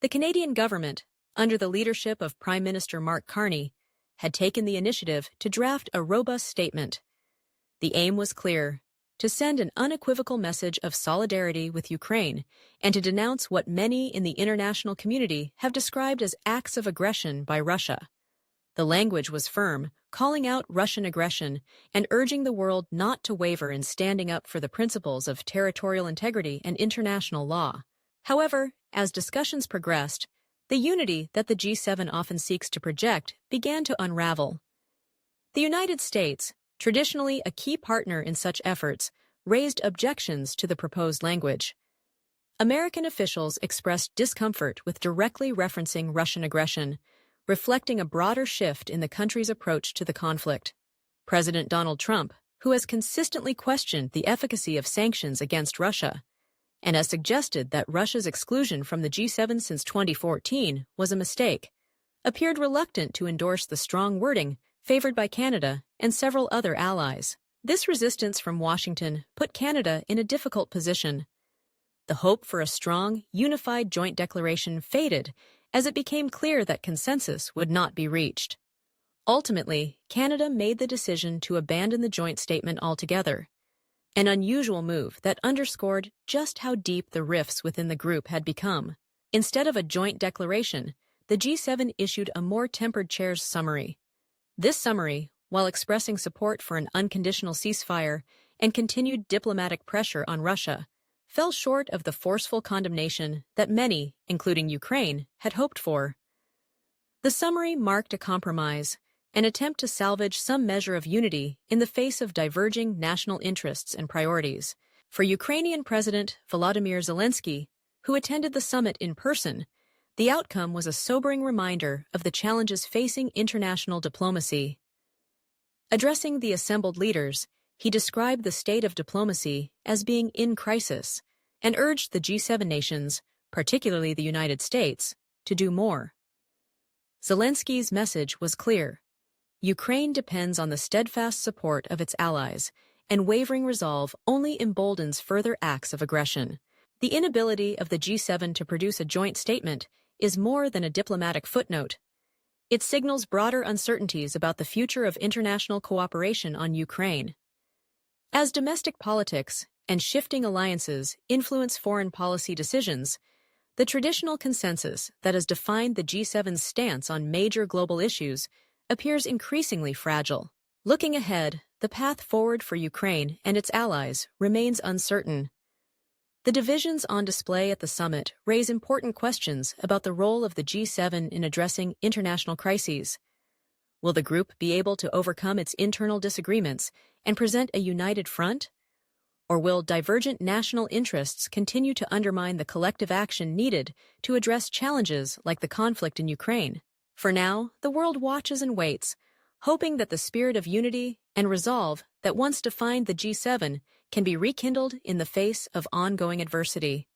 The Canadian government, under the leadership of Prime Minister Mark Carney, had taken the initiative to draft a robust statement. The aim was clear: to send an unequivocal message of solidarity with Ukraine and to denounce what many in the international community have described as acts of aggression by Russia. The language was firm, calling out Russian aggression and urging the world not to waver in standing up for the principles of territorial integrity and international law. However, as discussions progressed, the unity that the G7 often seeks to project began to unravel. The United States, traditionally a key partner in such efforts, raised objections to the proposed language. American officials expressed discomfort with directly referencing Russian aggression, reflecting a broader shift in the country's approach to the conflict. President Donald Trump, who has consistently questioned the efficacy of sanctions against Russia, and has suggested that Russia's exclusion from the G7 since 2014 was a mistake, appeared reluctant to endorse the strong wording favored by Canada and several other allies. This resistance from Washington put Canada in a difficult position. The hope for a strong, unified joint declaration faded as it became clear that consensus would not be reached. Ultimately, Canada made the decision to abandon the joint statement altogether, an unusual move that underscored just how deep the rifts within the group had become. Instead of a joint declaration, the G7 issued a more tempered chair's summary. This summary, while expressing support for an unconditional ceasefire and continued diplomatic pressure on Russia, fell short of the forceful condemnation that many, including Ukraine, had hoped for. The summary marked a compromise, an attempt to salvage some measure of unity in the face of diverging national interests and priorities. For Ukrainian President Volodymyr Zelensky, who attended the summit in person, the outcome was a sobering reminder of the challenges facing international diplomacy. Addressing the assembled leaders, he described the state of diplomacy as being in crisis and urged the G7 nations, particularly the United States, to do more. Zelensky's message was clear: Ukraine depends on the steadfast support of its allies, and wavering resolve only emboldens further acts of aggression. The inability of the G7 to produce a joint statement is more than a diplomatic footnote. It signals broader uncertainties about the future of international cooperation on Ukraine. As domestic politics and shifting alliances influence foreign policy decisions, the traditional consensus that has defined the G7's stance on major global issues appears increasingly fragile. Looking ahead, the path forward for Ukraine and its allies remains uncertain. The divisions on display at the summit raise important questions about the role of the G7 in addressing international crises. Will the group be able to overcome its internal disagreements and present a united front? Or will divergent national interests continue to undermine the collective action needed to address challenges like the conflict in Ukraine? For now, the world watches and waits, hoping that the spirit of unity and resolve that once defined the G7 can be rekindled in the face of ongoing adversity.